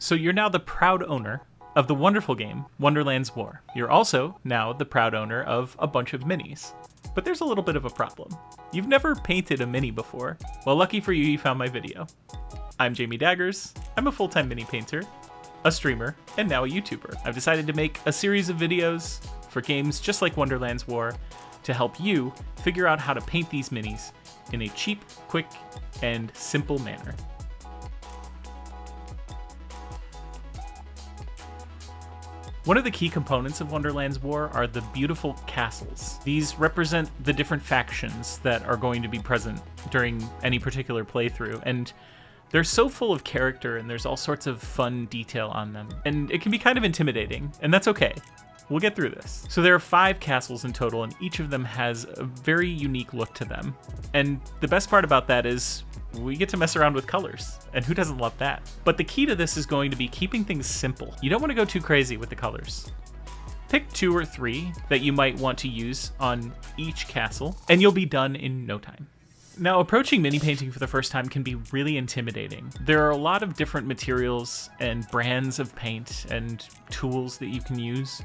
So you're now the proud owner of the wonderful game, Wonderland's War. You're also now the proud owner of a bunch of minis. But there's a little bit of a problem. You've never painted a mini before. Well, lucky for you, you found my video. I'm Jamie Daggers. I'm a full-time mini painter, a streamer, and now a YouTuber. I've decided to make a series of videos for games just like Wonderland's War to help you figure out how to paint these minis in a cheap, quick, and simple manner. One of the key components of Wonderland's War are the beautiful castles. These represent the different factions that are going to be present during any particular playthrough, and they're so full of character and there's all sorts of fun detail on them. And it can be kind of intimidating, and that's okay. We'll get through this. So there are 5 castles in total, and each of them has a very unique look to them. And the best part about that is we get to mess around with colors, and who doesn't love that? But the key to this is going to be keeping things simple. You don't want to go too crazy with the colors. Pick 2 or 3 that you might want to use on each castle, and you'll be done in no time. Now, approaching mini painting for the first time can be really intimidating. There are a lot of different materials and brands of paint and tools that you can use,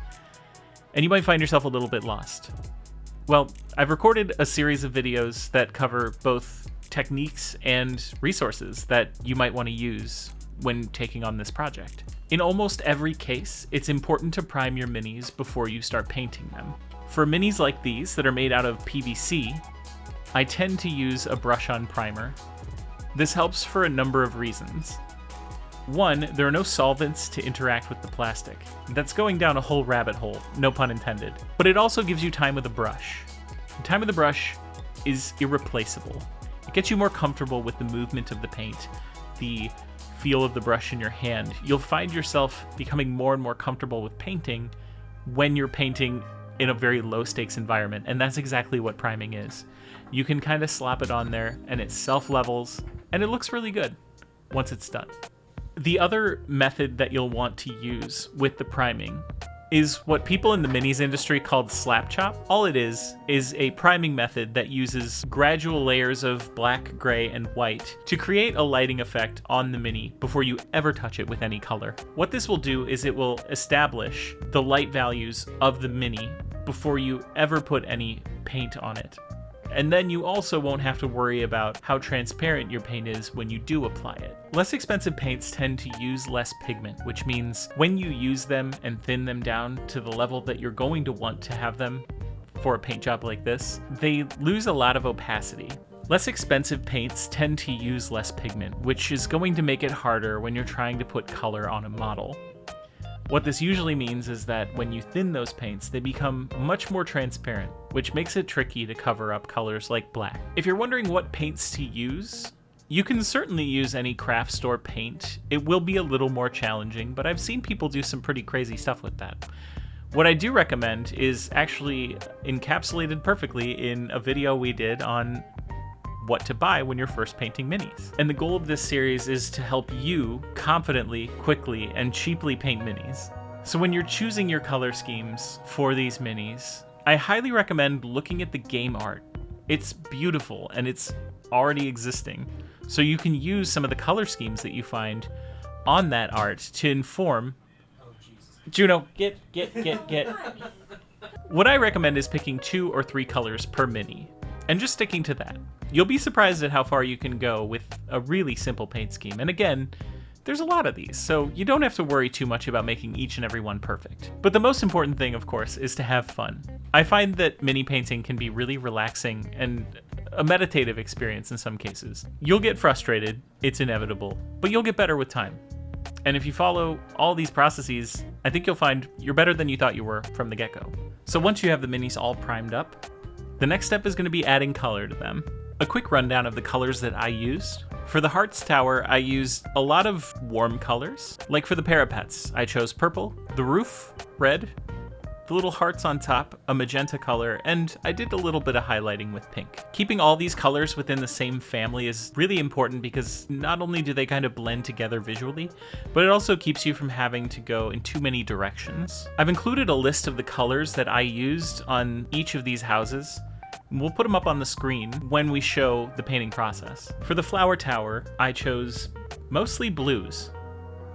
and you might find yourself a little bit lost. Well, I've recorded a series of videos that cover both techniques and resources that you might want to use when taking on this project. In almost every case, it's important to prime your minis before you start painting them. For minis like these that are made out of PVC, I tend to use a brush-on primer. This helps for a number of reasons. One, there are no solvents to interact with the plastic. That's going down a whole rabbit hole, no pun intended. But it also gives you time with a brush. Time with the brush is irreplaceable. It gets you more comfortable with the movement of the paint, the feel of the brush in your hand. You'll find yourself becoming more and more comfortable with painting when you're painting in a very low stakes environment, and that's exactly what priming is. You can kind of slap it on there and it self-levels, and it looks really good once it's done. The other method that you'll want to use with the priming is what people in the minis industry called slap chop. All it is a priming method that uses gradual layers of black, gray, and white to create a lighting effect on the mini before you ever touch it with any color. What this will do is it will establish the light values of the mini before you ever put any paint on it. And then you also won't have to worry about how transparent your paint is when you do apply it. Less expensive paints tend to use less pigment, which means when you use them and thin them down to the level that you're going to want to have them for a paint job like this, they lose a lot of opacity. Less expensive paints tend to use less pigment, which is going to make it harder when you're trying to put color on a model. What this usually means is that when you thin those paints, they become much more transparent, which makes it tricky to cover up colors like black. If you're wondering what paints to use, you can certainly use any craft store paint. It will be a little more challenging, but I've seen people do some pretty crazy stuff with that. What I do recommend is actually encapsulated perfectly in a video we did on what to buy when you're first painting minis. And the goal of this series is to help you confidently, quickly, and cheaply paint minis. So when you're choosing your color schemes for these minis, I highly recommend looking at the game art. It's beautiful and it's already existing. So you can use some of the color schemes that you find on that art to inform. Juno, get. What I recommend is picking 2 or 3 colors per mini and just sticking to that. You'll be surprised at how far you can go with a really simple paint scheme. And again, there's a lot of these, so you don't have to worry too much about making each and every one perfect. But the most important thing, of course, is to have fun. I find that mini painting can be really relaxing and a meditative experience in some cases. You'll get frustrated, it's inevitable, but you'll get better with time. And if you follow all these processes, I think you'll find you're better than you thought you were from the get-go. So once you have the minis all primed up, the next step is going to be adding color to them. A quick rundown of the colors that I used. For the Hearts Tower, I used a lot of warm colors. Like for the parapets, I chose purple, the roof, red, the little hearts on top, a magenta color, and I did a little bit of highlighting with pink. Keeping all these colors within the same family is really important because not only do they kind of blend together visually, but it also keeps you from having to go in too many directions. I've included a list of the colors that I used on each of these houses. We'll put them up on the screen when we show the painting process. For the flower tower, I chose mostly blues.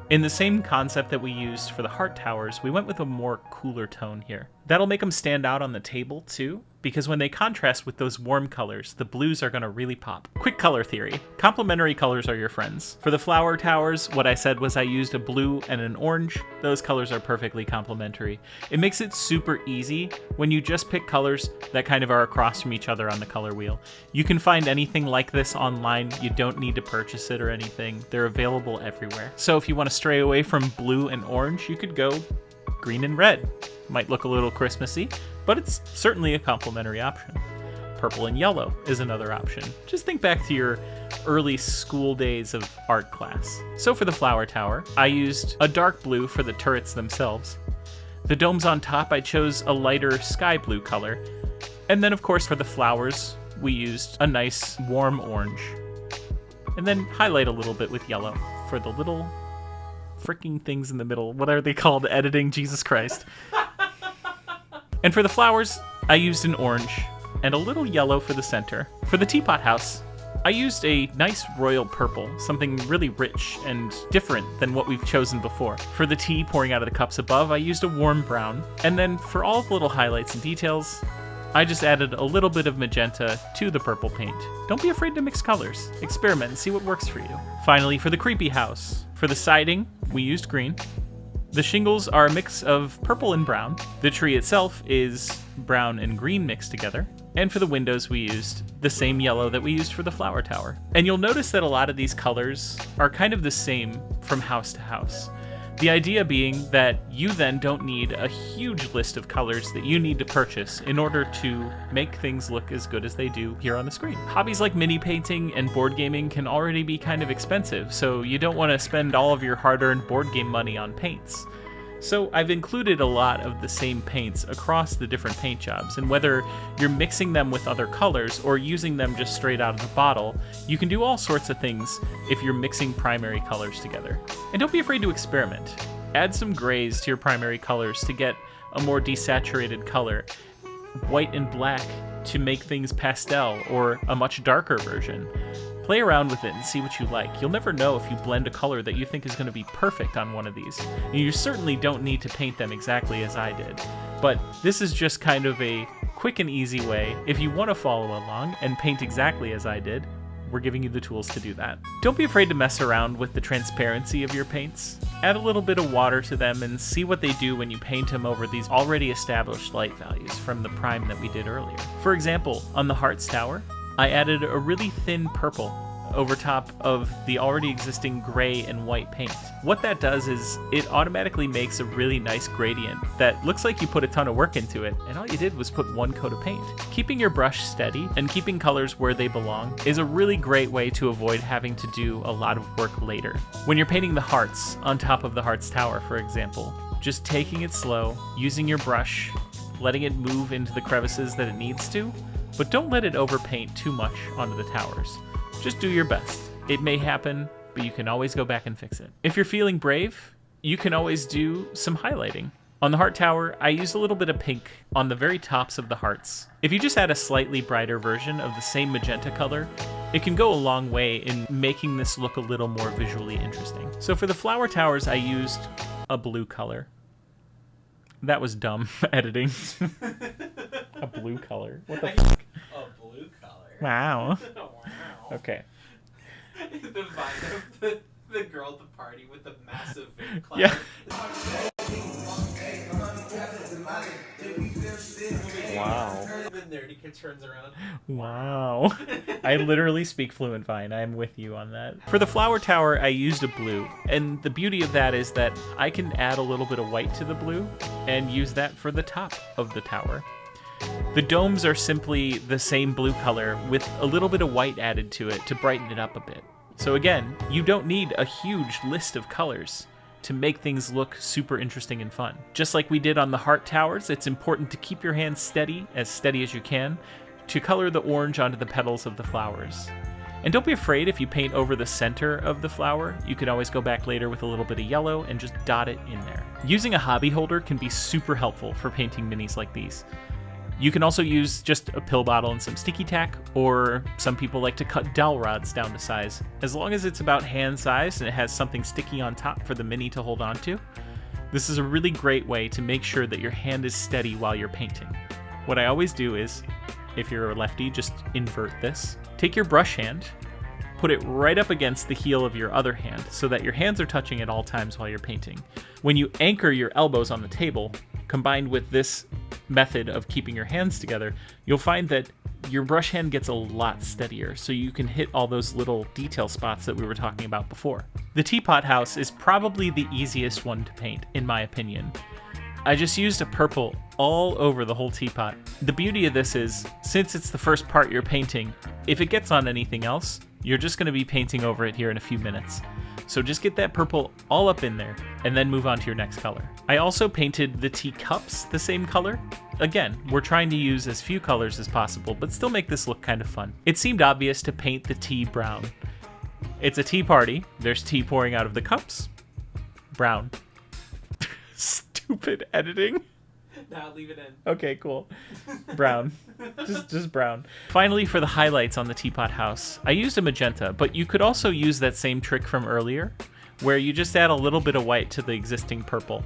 In the same concept that we used for the heart towers, we went with a more cooler tone here. That'll make them stand out on the table too, because when they contrast with those warm colors, the blues are going to really pop. Quick color theory. Complementary colors are your friends. For the flower towers, what I said was I used a blue and an orange. Those colors are perfectly complementary. It makes it super easy when you just pick colors that kind of are across from each other on the color wheel. You can find anything like this online. You don't need to purchase it or anything. They're available everywhere. So if you want to stray away from blue and orange, you could go green and red. Might look a little Christmassy, but it's certainly a complementary option. Purple and yellow is another option. Just think back to your early school days of art class. So for the flower tower, I used a dark blue for the turrets themselves. The domes on top, I chose a lighter sky blue color. And then of course for the flowers, we used a nice warm orange. And then highlight a little bit with yellow for the little freaking things in the middle. What are they called? Editing, Jesus Christ. And for the flowers, I used an orange and a little yellow for the center. For the teapot house, I used a nice royal purple, something really rich and different than what we've chosen before. For the tea pouring out of the cups above, I used a warm brown. And then for all the little highlights and details, I just added a little bit of magenta to the purple paint. Don't be afraid to mix colors. Experiment and see what works for you. Finally, for the creepy house, for the siding, we used green. The shingles are a mix of purple and brown. The tree itself is brown and green mixed together. And for the windows, we used the same yellow that we used for the flower tower. And you'll notice that a lot of these colors are kind of the same from house to house. The idea being that you then don't need a huge list of colors that you need to purchase in order to make things look as good as they do here on the screen. Hobbies like mini painting and board gaming can already be kind of expensive, so you don't want to spend all of your hard-earned board game money on paints. So I've included a lot of the same paints across the different paint jobs, and whether you're mixing them with other colors or using them just straight out of the bottle, you can do all sorts of things if you're mixing primary colors together. And don't be afraid to experiment. Add some grays to your primary colors to get a more desaturated color, white and black to make things pastel or a much darker version. Play around with it and see what you like. You'll never know if you blend a color that you think is going to be perfect on one of these. And you certainly don't need to paint them exactly as I did. But this is just kind of a quick and easy way. If you want to follow along and paint exactly as I did, we're giving you the tools to do that. Don't be afraid to mess around with the transparency of your paints. Add a little bit of water to them and see what they do when you paint them over these already established light values from the prime that we did earlier. For example, on the Hearts Tower, I added a really thin purple over top of the already existing gray and white paint. What that does is it automatically makes a really nice gradient that looks like you put a ton of work into it, and all you did was put one coat of paint. Keeping your brush steady and keeping colors where they belong is a really great way to avoid having to do a lot of work later. When you're painting the hearts on top of the Hearts Tower, for example, just taking it slow, using your brush, letting it move into the crevices that it needs to, but don't let it overpaint too much onto the towers. Just do your best. It may happen, but you can always go back and fix it. If you're feeling brave, you can always do some highlighting. On the Heart Tower, I used a little bit of pink on the very tops of the hearts. If you just add a slightly brighter version of the same magenta color, it can go a long way in making this look a little more visually interesting. So for the flower towers, I used a blue color. That was dumb editing. A blue color. What the fuck? A blue color. Wow. Wow. Okay. The vibe of the girl at the party with the massive vape cloud. Yeah. Wow. The nerdy kid turns around. Wow. I literally speak fluent Vine. I'm with you on that. For the flower tower, I used a blue. And the beauty of that is that I can add a little bit of white to the blue and use that for the top of the tower. The domes are simply the same blue color with a little bit of white added to it to brighten it up a bit. So again, you don't need a huge list of colors to make things look super interesting and fun. Just like we did on the Heart Towers, it's important to keep your hands steady as you can, to color the orange onto the petals of the flowers. And don't be afraid if you paint over the center of the flower. You can always go back later with a little bit of yellow and just dot it in there. Using a hobby holder can be super helpful for painting minis like these. You can also use just a pill bottle and some sticky tack, or some people like to cut dowel rods down to size. As long as it's about hand size and it has something sticky on top for the mini to hold on to, this is a really great way to make sure that your hand is steady while you're painting. What I always do is, if you're a lefty, just invert this. Take your brush hand, put it right up against the heel of your other hand so that your hands are touching at all times while you're painting. When you anchor your elbows on the table, combined with this method of keeping your hands together, you'll find that your brush hand gets a lot steadier, so you can hit all those little detail spots that we were talking about before. The teapot house is probably the easiest one to paint, in my opinion. I just used a purple all over the whole teapot. The beauty of this is, since it's the first part you're painting, if it gets on anything else, you're just going to be painting over it here in a few minutes. So just get that purple all up in there, and then move on to your next color. I also painted the teacups the same color. Again, we're trying to use as few colors as possible, but still make this look kind of fun. It seemed obvious to paint the tea brown. It's a tea party. There's tea pouring out of the cups. Brown. Stupid editing. Nah, leave it in. Okay, cool. Brown. just brown. Finally, for the highlights on the teapot house, I used a magenta, but you could also use that same trick from earlier, where you just add a little bit of white to the existing purple.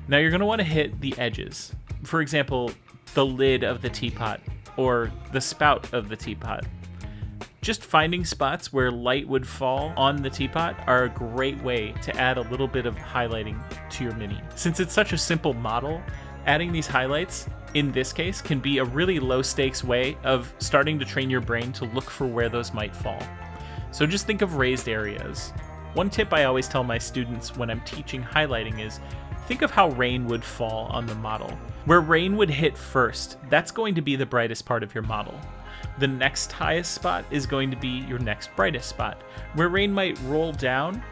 Now you're going to want to hit the edges. For example, the lid of the teapot, or the spout of the teapot. Just finding spots where light would fall on the teapot are a great way to add a little bit of highlighting to your mini. Since it's such a simple model, adding these highlights, in this case, can be a really low-stakes way of starting to train your brain to look for where those might fall. So just think of raised areas. One tip I always tell my students when I'm teaching highlighting is, think of how rain would fall on the model. Where rain would hit first, that's going to be the brightest part of your model. The next highest spot is going to be your next brightest spot. Where rain might roll down,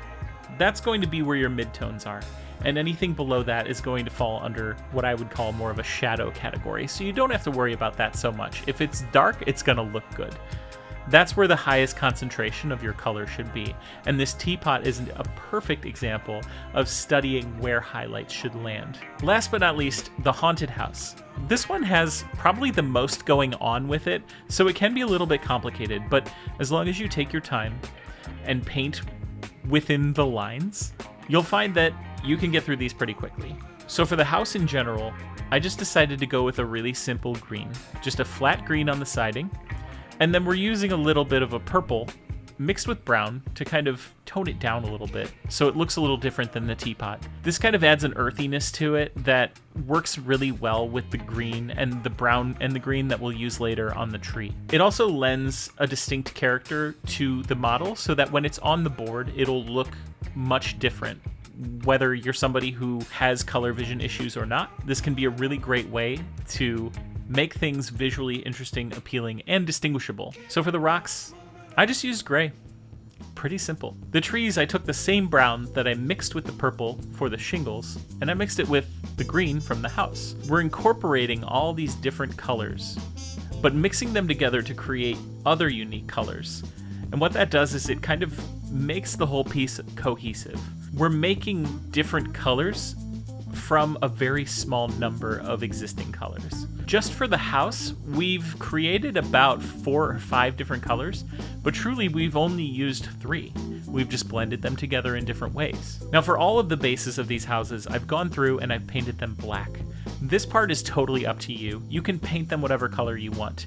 that's going to be where your midtones are. And anything below that is going to fall under what I would call more of a shadow category, so you don't have to worry about that so much. If it's dark, it's going to look good. That's where the highest concentration of your color should be, and this teapot is a perfect example of studying where highlights should land. Last but not least, the haunted house. This one has probably the most going on with it, so it can be a little bit complicated, but as long as you take your time and paint within the lines, you'll find that you can get through these pretty quickly. So for the house in general, I just decided to go with a really simple green, just a flat green on the siding, and then we're using a little bit of a purple mixed with brown to kind of tone it down a little bit so it looks a little different than the teapot. This kind of adds an earthiness to it that works really well with the green and the brown and the green that we'll use later on the tree. It also lends a distinct character to the model so that when it's on the board, it'll look much different. Whether you're somebody who has color vision issues or not, this can be a really great way to make things visually interesting, appealing, and distinguishable. So for the rocks, I just used gray. Pretty simple. The trees, I took the same brown that I mixed with the purple for the shingles, and I mixed it with the green from the house. We're incorporating all these different colors, but mixing them together to create other unique colors. And what that does is it kind of makes the whole piece cohesive. We're making different colors from a very small number of existing colors. Just for the house, we've created about 4 or 5 different colors, but truly we've only used 3. We've just blended them together in different ways. Now for all of the bases of these houses, I've gone through and I've painted them black. This part is totally up to you. You can paint them whatever color you want.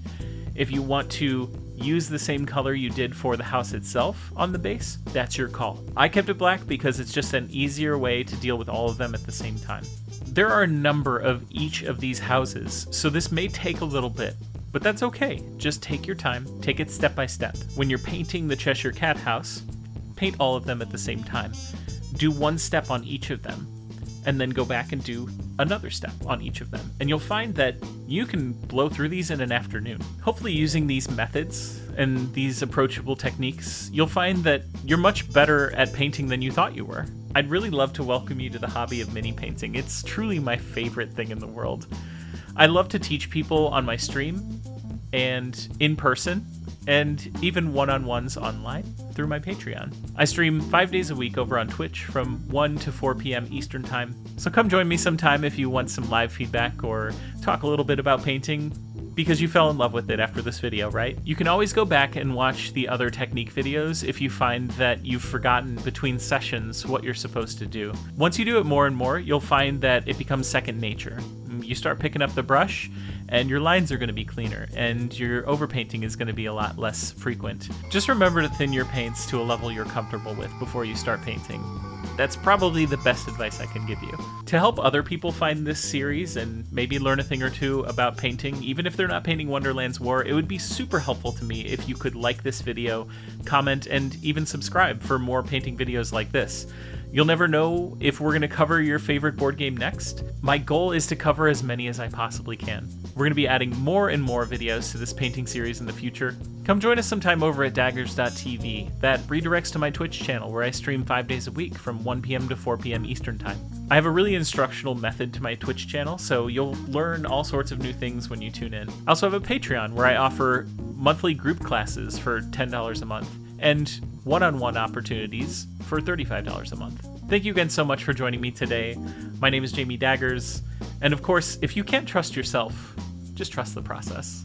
If you want to use the same color you did for the house itself on the base, that's your call. I kept it black because it's just an easier way to deal with all of them at the same time. There are a number of each of these houses, so this may take a little bit, but that's okay. Just take your time, take it step by step. When you're painting the Cheshire Cat house, paint all of them at the same time. Do one step on each of them, and then go back and do another step on each of them. And you'll find that you can blow through these in an afternoon. Hopefully using these methods and these approachable techniques, you'll find that you're much better at painting than you thought you were. I'd really love to welcome you to the hobby of mini painting. It's truly my favorite thing in the world. I love to teach people on my stream and in person, and even one-on-ones online through my Patreon. I stream 5 days a week over on Twitch from 1 to 4 p.m. Eastern Time, so come join me sometime if you want some live feedback or talk a little bit about painting, because you fell in love with it after this video, right? You can always go back and watch the other technique videos if you find that you've forgotten between sessions what you're supposed to do. Once you do it more and more, you'll find that it becomes second nature. You start picking up the brush, and your lines are going to be cleaner, and your overpainting is going to be a lot less frequent. Just remember to thin your paints to a level you're comfortable with before you start painting. That's probably the best advice I can give you. To help other people find this series and maybe learn a thing or two about painting, even if they're not painting Wonderland's War, it would be super helpful to me if you could like this video, comment, and even subscribe for more painting videos like this. You'll never know if we're going to cover your favorite board game next. My goal is to cover as many as I possibly can. We're going to be adding more and more videos to this painting series in the future. Come join us sometime over at daggers.tv. That redirects to my Twitch channel where I stream 5 days a week from 1 p.m. to 4 p.m. Eastern Time. I have a really instructional method to my Twitch channel, so you'll learn all sorts of new things when you tune in. I also have a Patreon where I offer monthly group classes for $10 a month and one-on-one opportunities for $35 a month. Thank you again so much for joining me today. My name is Jamie Daggers, and of course, if you can't trust yourself, just trust the process.